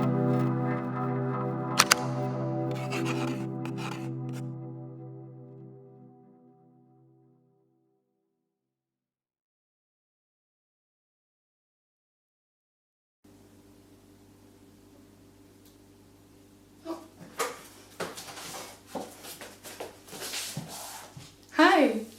Hi,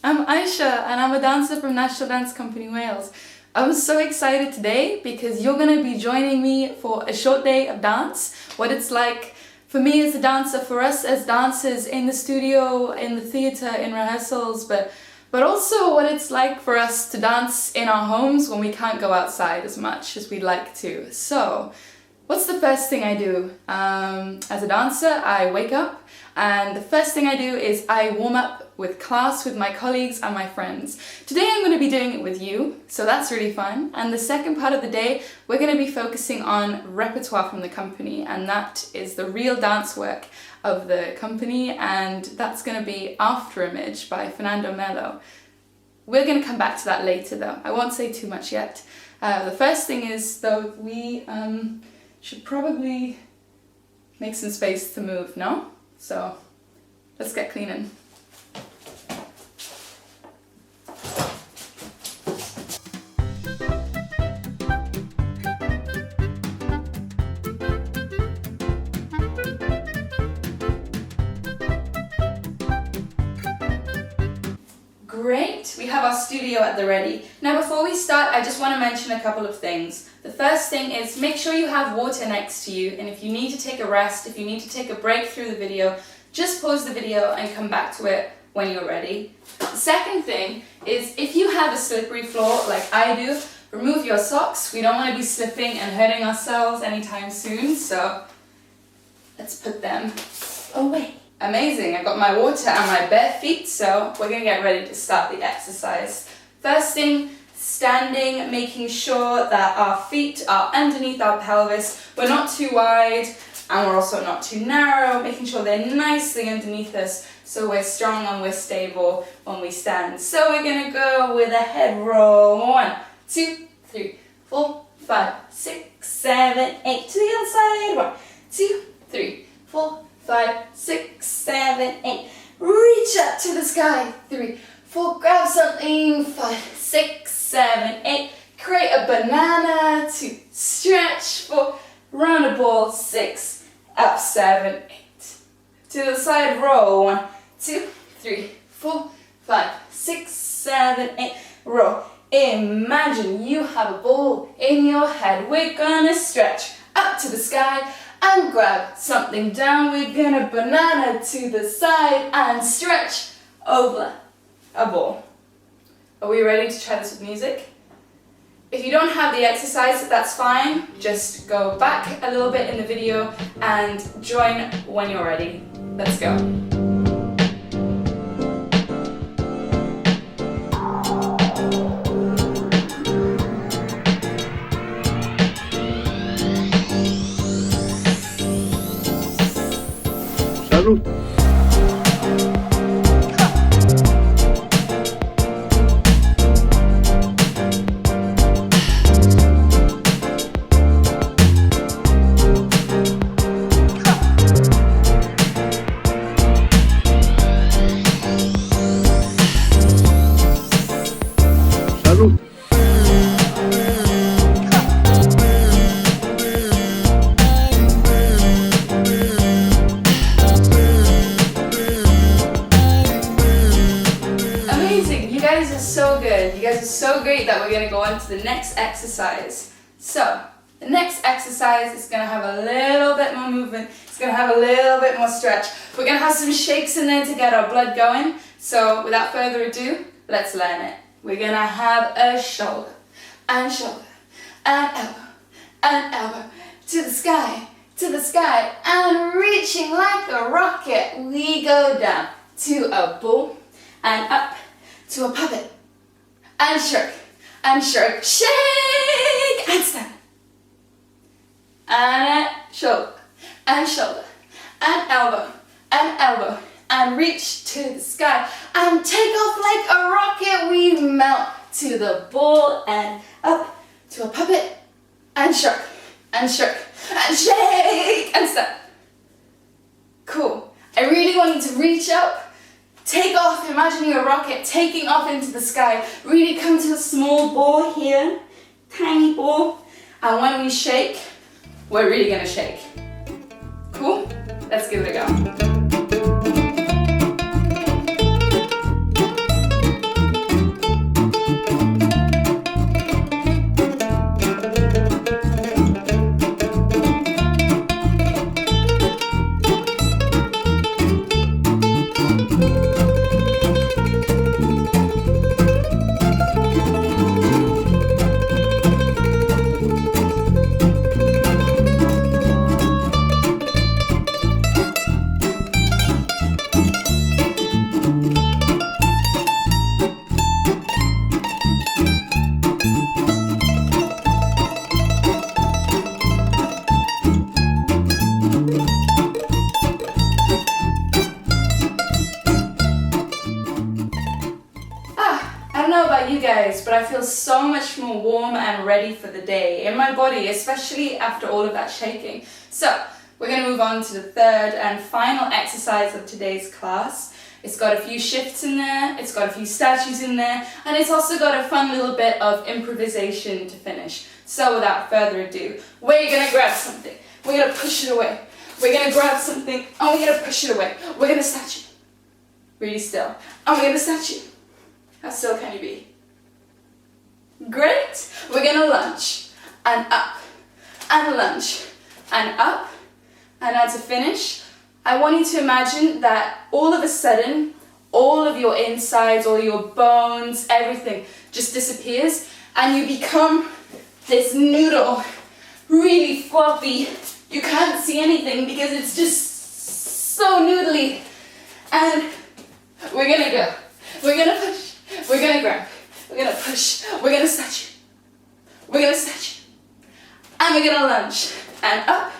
I'm Aisha and I'm a dancer from National Dance Company Wales. I'm so excited today because you're going to be joining me for a short day of dance. What it's like for me as a dancer, for us as dancers in the studio, in the theatre, in rehearsals, but also what it's like for us to dance in our homes when we can't go outside as much as we'd like to. So, what's the first thing I do? As a dancer, I wake up and the first thing I do is I warm up with class with my colleagues and my friends. Today I'm going to be doing it with you, so that's really fun. And the second part of the day, we're going to be focusing on repertoire from the company, and that is the real dance work of the company, and that's going to be Afterimage by Fernando Melo. We're going to come back to that later though. I won't say too much yet. The first thing is though, we should probably make some space to move, no? So let's get cleaning. Great, we have our studio at the ready. Now before we start, I just want to mention a couple of things. The first thing is make sure you have water next to you, and if you need to take a rest, if you need to take a break through the video, just pause the video and come back to it when you're ready. The second thing is if you have a slippery floor like I do, remove your socks. We don't want to be slipping and hurting ourselves anytime soon, so let's put them away. Amazing, I've got my water and my bare feet, so we're going to get ready to start the exercise. First thing, standing, making sure that our feet are underneath our pelvis. We're not too wide and we're also not too narrow, making sure they're nicely underneath us so we're strong and we're stable when we stand. So we're going to go with a head roll. 1, 2, 3, 4, 5, 6, 7, 8. To the other side. 1, 2, 3, 4, 5, 6, 7, 8. Reach up to the sky. 3, 4. Grab something. 5, 6, 7, 8. Create a banana. 2. Stretch. 4. Round a ball. 6. Up. 7, 8. To the side. Roll. 1, 2, 3, 4, 5, 6, 7, 8. Roll. Imagine you have a ball in your head. We're gonna stretch up to the sky and grab something down. We're gonna banana to the side and stretch over a ball. Are we ready to try this with music? If you don't have the exercise, that's fine. Just go back a little bit in the video and join when you're ready. Let's go. Salud. Salud. Amazing, you guys are so good. You guys are so great that we're going to go on to the next exercise. So, the next exercise is going to have a little bit more movement. It's going to have a little bit more stretch. We're going to have some shakes in there to get our blood going. So, without further ado, let's learn it. We're going to have a shoulder, and elbow, to the sky, and reaching like a rocket, we go down to a ball, and up to a puppet, and shake, and stand, and shoulder, and elbow, and reach to the sky, and take off like a rocket, we melt to the ball, and up to a puppet, and shake, and and shake, and step. Cool. I really want you to reach up, take off, imagining a rocket taking off into the sky. Really come to a small ball here, tiny ball, and when we shake, we're really gonna shake. Cool? Let's give it a go. You guys, but I feel so much more warm and ready for the day in my body, especially after all of that shaking. So we're going to move on to the third and final exercise of today's class. It's got a few shifts in there, it's got a few statues in there, and it's also got a fun little bit of improvisation to finish. So without further ado, we're going to grab something, we're going to push it away, we're going to grab something, and we're going to push it away, we're going to statue, really still, and we're going to statue. How still can you be? Great! We're gonna lunge, and up, and lunge, and up, and now to finish, I want you to imagine that all of a sudden, all of your insides, all your bones, everything just disappears, and you become this noodle, really floppy. You can't see anything because it's just so noodly. And we're gonna go, we're gonna push, we're gonna grab, we're gonna push, we're gonna statue, we're gonna statue, and we're gonna lunge, and up,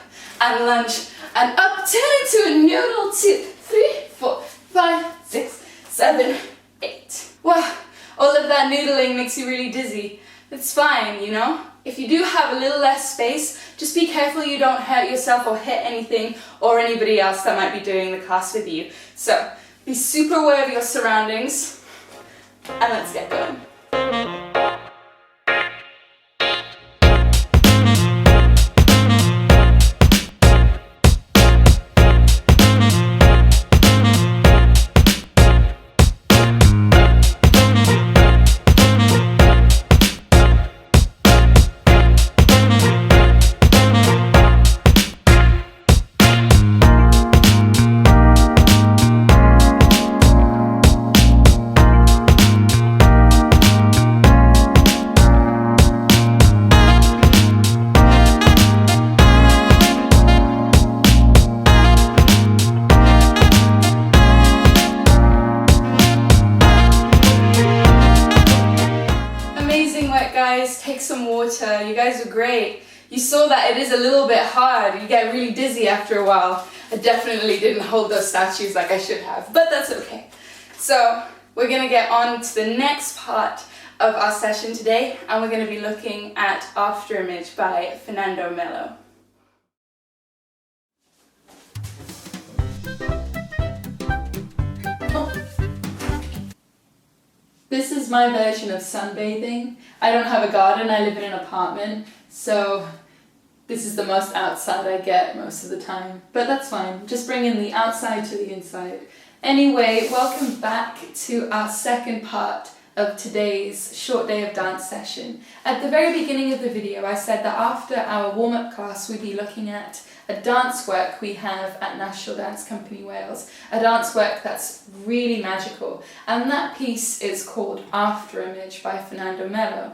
and lunge, and up, turn into a noodle, 2, 3, 4, 5, 6, 7, 8. Wow, all of that noodling makes you really dizzy. It's fine, you know? If you do have a little less space, just be careful you don't hurt yourself or hit anything or anybody else that might be doing the class with you. So, be super aware of your surroundings, and let's get going. Take some water. You guys are great. You saw that it is a little bit hard. You get really dizzy after a while. I definitely didn't hold those statues like I should have, but that's okay. So we're going to get on to the next part of our session today, and we're going to be looking at Afterimage by Fernando Melo. This is my version of sunbathing. I don't have a garden, I live in an apartment, so this is the most outside I get most of the time. But that's fine, just bringing the outside to the inside. Anyway, welcome back to our second part of today's short day of dance session. At the very beginning of the video, I said that after our warm-up class, we'd be looking at a dance work we have at National Dance Company Wales, a dance work that's really magical, and that piece is called Afterimage by Fernando Melo.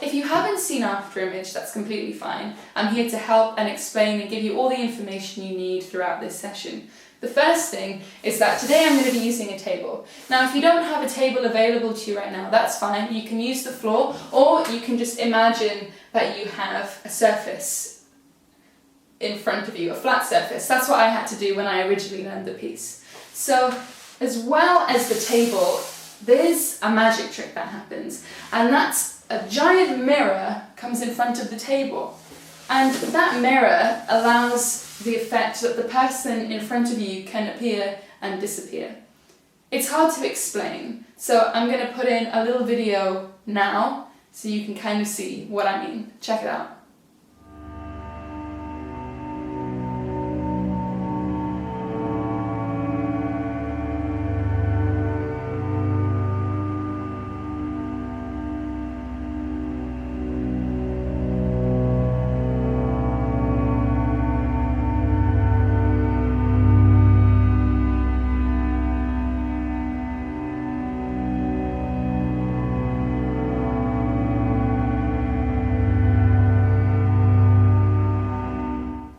If you haven't seen Afterimage, that's completely fine. I'm here to help and explain and give you all the information you need throughout this session. The first thing is that today I'm going to be using a table. Now if you don't have a table available to you right now, that's fine. You can use the floor, or you can just imagine that you have a surface in front of you, a flat surface. That's what I had to do when I originally learned the piece. So as well as the table, there's a magic trick that happens, and that's a giant mirror comes in front of the table. And that mirror allows the effect that the person in front of you can appear and disappear. It's hard to explain, so I'm going to put in a little video now so you can kind of see what I mean. Check it out.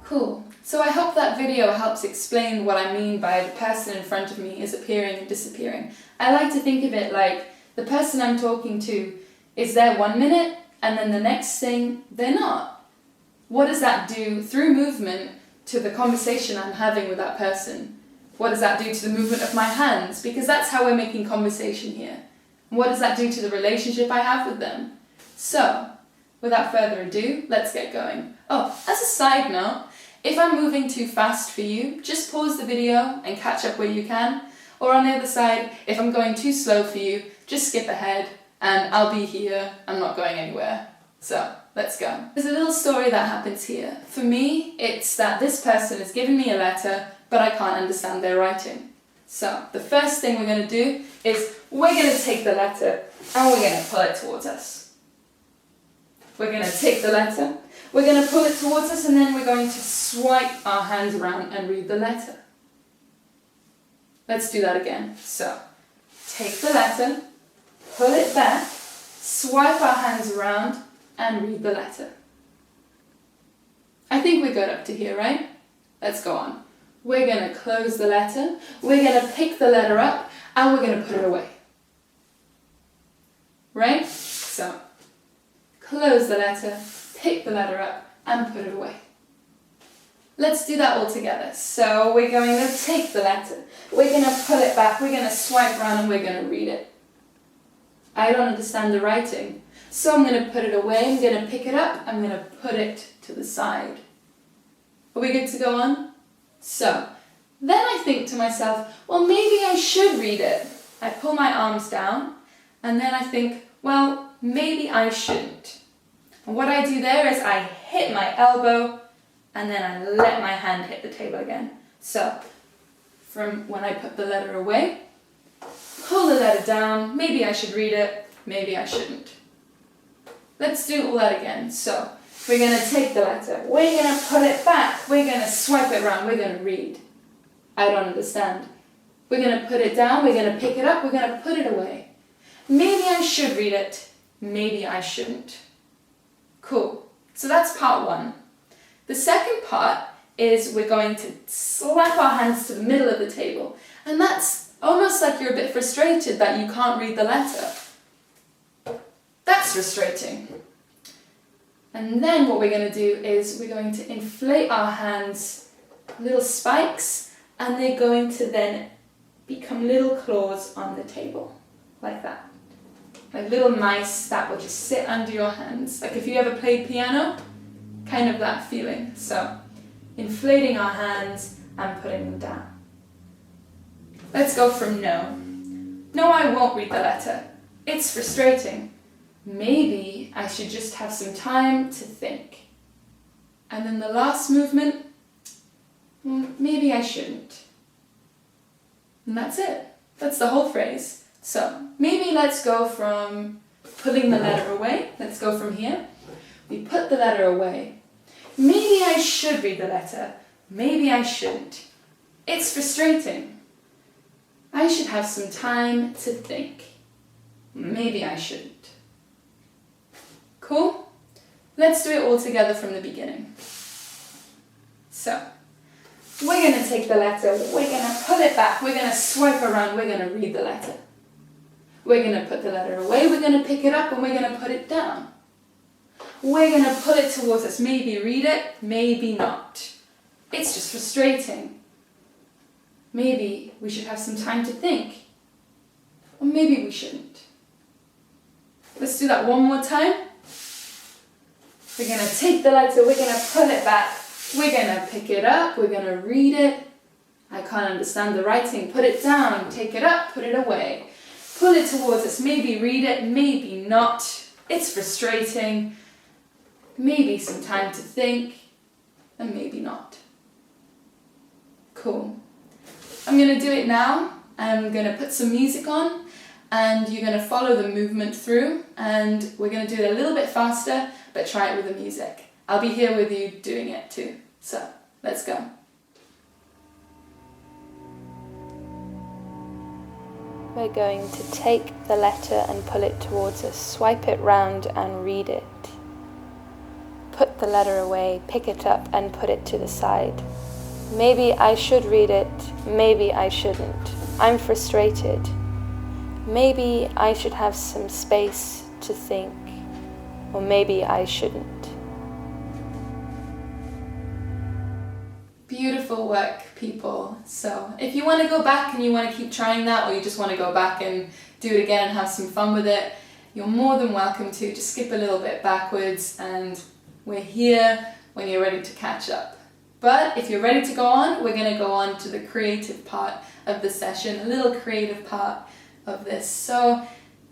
Cool. So I hope that video helps explain what I mean by the person in front of me is appearing and disappearing. I like to think of it like the person I'm talking to is there 1 minute and then the next thing they're not. What does that do through movement to the conversation I'm having with that person? What does that do to the movement of my hands? Because that's how we're making conversation here. What does that do to the relationship I have with them? So, without further ado, let's get going. Oh, as a side note, if I'm moving too fast for you, just pause the video and catch up where you can. Or on the other side, if I'm going too slow for you, just skip ahead and I'll be here, I'm not going anywhere. So, let's go. There's a little story that happens here. For me, it's that this person has given me a letter, but I can't understand their writing. So, the first thing we're going to do is we're going to take the letter and we're going to pull it towards us. We're going to take the letter, we're going to pull it towards us, and then we're going to swipe our hands around and read the letter. Let's do that again. So, take the letter, pull it back, swipe our hands around, and read the letter. I think we're good up to here, right? Let's go on. We're going to close the letter, we're going to pick the letter up, and we're going to put it away. Right? So, close the letter, pick the letter up, and put it away. Let's do that all together. So we're going to take the letter, we're going to pull it back, we're going to swipe around, and we're going to read it. I don't understand the writing, so I'm going to put it away, I'm going to pick it up, I'm going to put it to the side. Are we good to go on? So, then I think to myself, well, maybe I should read it. I pull my arms down, and then I think, well, maybe I shouldn't. And what I do there is I hit my elbow and then I let my hand hit the table again. So, from when I put the letter away, pull the letter down, maybe I should read it, maybe I shouldn't. Let's do all that again. So, we're going to take the letter, we're going to put it back, we're going to swipe it around, we're going to read. I don't understand. We're going to put it down, we're going to pick it up, we're going to put it away. Maybe I should read it, maybe I shouldn't. Cool. So that's part one. The second part is we're going to slap our hands to the middle of the table. And that's almost like you're a bit frustrated that you can't read the letter. That's frustrating. And then what we're going to do is we're going to inflate our hands, little spikes, and they're going to then become little claws on the table, like that. Like little mice that will just sit under your hands. Like if you ever played piano, kind of that feeling. So, inflating our hands and putting them down. Let's go from no. No, I won't read the letter. It's frustrating. Maybe I should just have some time to think. And then the last movement, maybe I shouldn't. And that's it. That's the whole phrase. So, maybe let's go from pulling the letter away. Let's go from here. We put the letter away. Maybe I should read the letter. Maybe I shouldn't. It's frustrating. I should have some time to think. Maybe I shouldn't. Cool? Let's do it all together from the beginning. So, we're going to take the letter, we're going to pull it back, we're going to swipe around, we're going to read the letter. We're going to put the letter away, we're going to pick it up, and we're going to put it down. We're going to pull it towards us, maybe read it, maybe not. It's just frustrating. Maybe we should have some time to think. Or maybe we shouldn't. Let's do that one more time. We're going to take the letter, we're going to pull it back, we're going to pick it up, we're going to read it. I can't understand the writing. Put it down, take it up, put it away. Pull it towards us, maybe read it, maybe not. It's frustrating. Maybe some time to think, and maybe not. Cool. I'm going to do it now. I'm going to put some music on, and you're going to follow the movement through, and we're going to do it a little bit faster, but try it with the music. I'll be here with you doing it too. So, let's go. We're going to take the letter and pull it towards us, swipe it round and read it. Put the letter away, pick it up and put it to the side. Maybe I should read it, maybe I shouldn't. I'm frustrated. Maybe I should have some space to think, or maybe I shouldn't. Beautiful work, people. So if you want to go back and you want to keep trying that, or you just want to go back and do it again and have some fun with it, you're more than welcome to. Just skip a little bit backwards, and we're here when you're ready to catch up. But if you're ready to go on, we're going to go on to the creative part of the session, a little creative part of this. So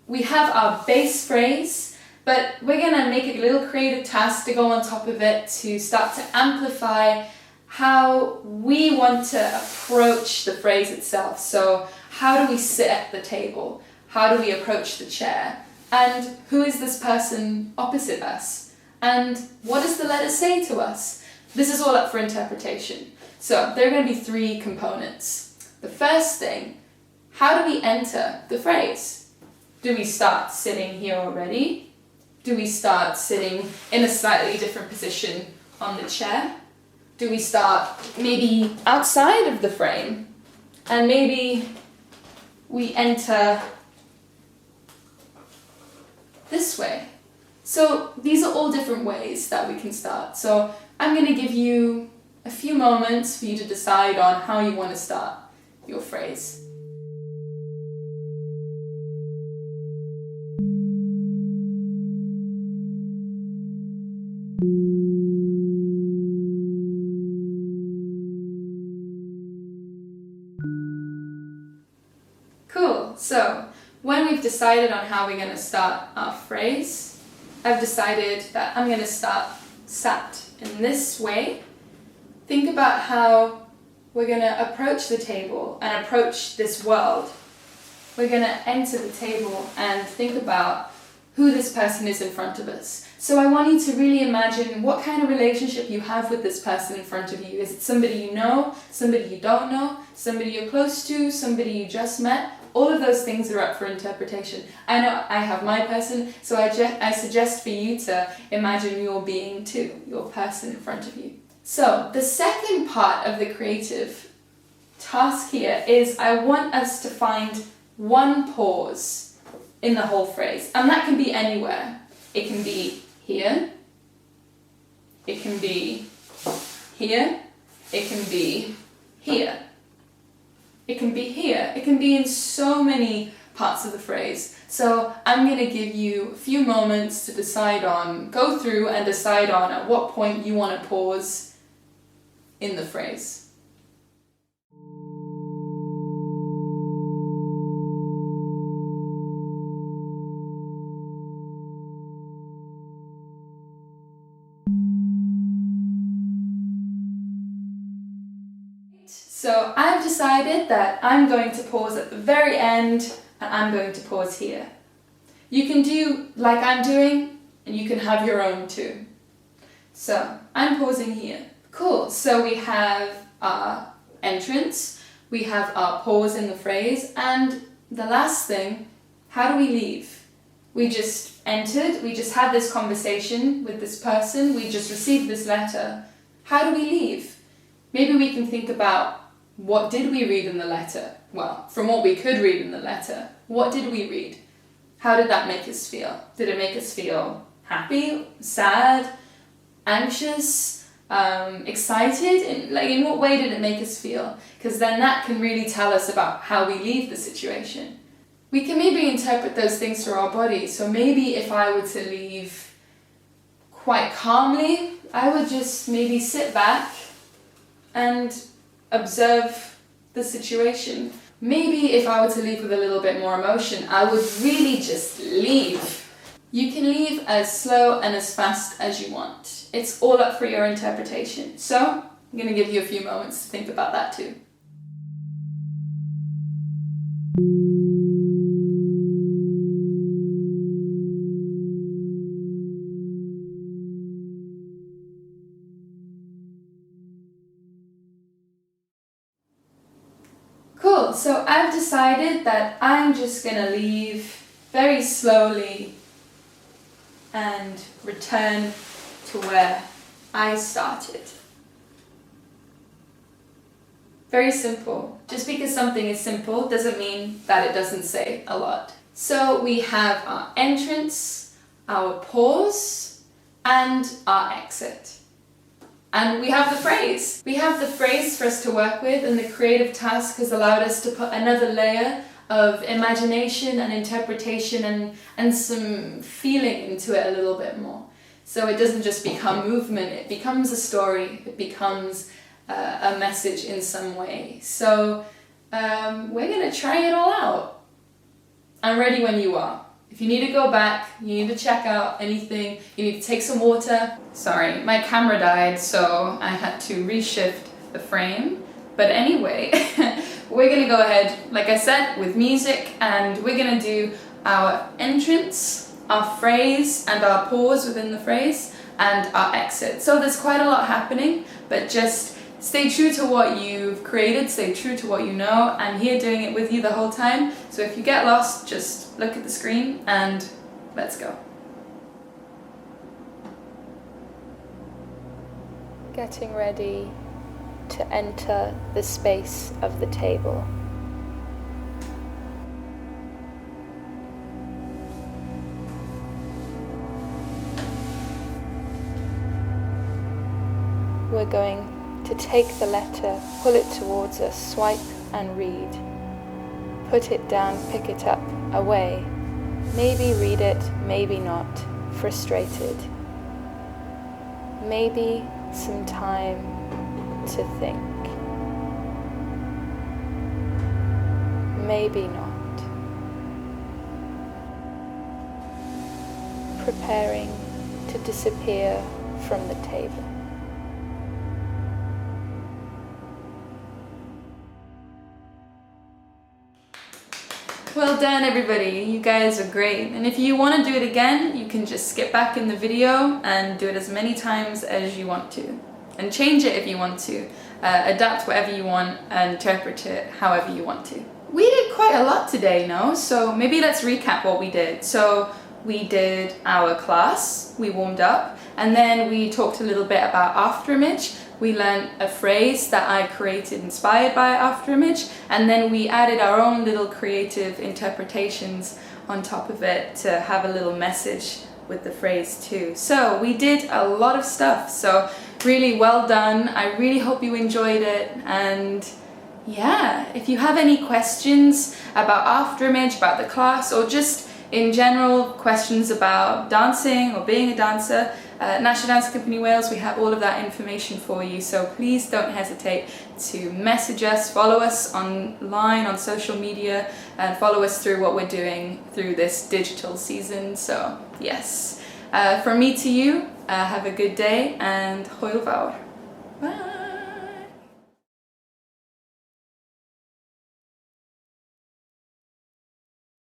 we have our base phrase, but we're going to make a little creative task to go on top of it to start to amplify how we want to approach the phrase itself. So how do we sit at the table? How do we approach the chair? And who is this person opposite us? And what does the letter say to us? This is all up for interpretation. So there are going to be three components. The first thing, how do we enter the phrase? Do we start sitting here already? Do we start sitting in a slightly different position on the chair? Do we start maybe outside of the frame? And maybe we enter this way. So these are all different ways that we can start. So I'm going to give you a few moments for you to decide on how you want to start your phrase. Cool. So when we've decided on how we're going to start our phrase, I've decided that I'm going to start sat in this way. Think about how we're going to approach the table and approach this world. We're going to enter the table and think about who this person is in front of us. So I want you to really imagine what kind of relationship you have with this person in front of you. Is it somebody you know, somebody you don't know, somebody you're close to, somebody you just met? All of those things are up for interpretation. I know I have my person, so I suggest for you to imagine your being too, your person in front of you. So the second part of the creative task here is I want us to find one pause in the whole phrase. And that can be anywhere. It can be here, it can be here, it can be here. It can be here. It can be in so many parts of the phrase. So I'm going to give you a few moments to decide on, go through and decide on at what point you want to pause in the phrase. So I've decided that I'm going to pause at the very end and I'm going to pause here. You can do like I'm doing and you can have your own too. So I'm pausing here. Cool, so we have our entrance, we have our pause in the phrase, and the last thing, how do we leave? We just entered, we just had this conversation with this person, we just received this letter. How do we leave? Maybe we can think about what did we read in the letter? Well, from what we could read in the letter, what did we read? How did that make us feel? Did it make us feel happy, sad, anxious, excited? In what way did it make us feel? Because then that can really tell us about how we leave the situation. We can maybe interpret those things through our body. So maybe if I were to leave quite calmly, I would just maybe sit back and observe the situation. Maybe if I were to leave with a little bit more emotion, I would really just leave. You can leave as slow and as fast as you want. It's all up for your interpretation. So I'm going to give you a few moments to think about that too. Cool, so I've decided that I'm just going to leave very slowly and return to where I started. Very simple. Just because something is simple doesn't mean that it doesn't say a lot. So we have our entrance, our pause, and our exit. And we have the phrase. We have the phrase for us to work with, and the creative task has allowed us to put another layer of imagination and interpretation and some feeling into it a little bit more. So it doesn't just become movement, it becomes a story, it becomes a message in some way. So we're going to try it all out. I'm ready when you are. If you need to go back, you need to check out anything, you need to take some water. Sorry, my camera died, so I had to reshift the frame. But anyway, we're gonna go ahead, like I said, with music, and we're gonna do our entrance, our phrase, and our pause within the phrase, and our exit. So there's quite a lot happening, but just stay true to what you've created, stay true to what you know. I'm here doing it with you the whole time, so if you get lost, just look at the screen and let's go. Getting ready to enter the space of the table. We're going to take the letter, pull it towards us, swipe and read. Put it down, pick it up, away. Maybe read it, maybe not. Frustrated. Maybe some time to think. Maybe not. Preparing to disappear from the table. Well done, everybody. You guys are great. And if you want to do it again, you can just skip back in the video and do it as many times as you want to. And change it if you want to. Adapt whatever you want and interpret it however you want to. We did quite a lot today, no? So maybe let's recap what we did. So we did our class, we warmed up, and then we talked a little bit about Afterimage. We learned a phrase that I created inspired by Afterimage, and then we added our own little creative interpretations on top of it to have a little message with the phrase too. So we did a lot of stuff, so really well done. I really hope you enjoyed it, and yeah, if you have any questions about Afterimage, about the class, or just in general questions about dancing or being a dancer, National Dance Company Wales, we have all of that information for you, so please don't hesitate to message us, follow us online on social media, and follow us through what we're doing through this digital season. So yes, from me to you, have a good day and hwyl fawr.